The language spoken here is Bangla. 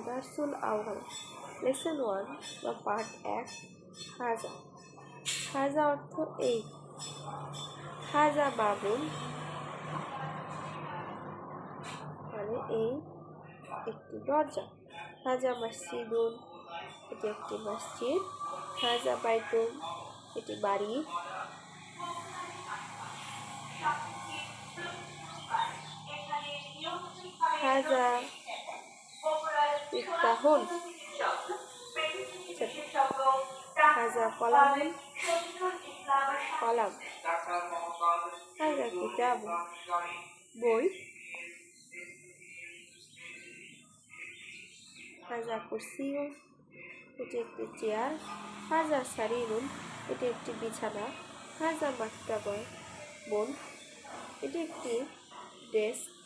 দারসুল আউয়াল লেসন 1 বা পার্ট 1 হাজা। হাজা অর্থ এই। হাজা বাবুন মানে এই একটি দরজা। হাজা মসজিদুন এটি একটি মসজিদ। হাজা বাইতুন এটি বাড়ি। হাজা ইফতাহুন হাজা কলামুন কলাম। হাজা কিতাব বই। হাজা কুরসিউন এটি একটি চেয়ার। হাজা সারিরুন এটি একটি বিছানা। হাজা মাকতাবা বোন এটি একটি ডেস্ক।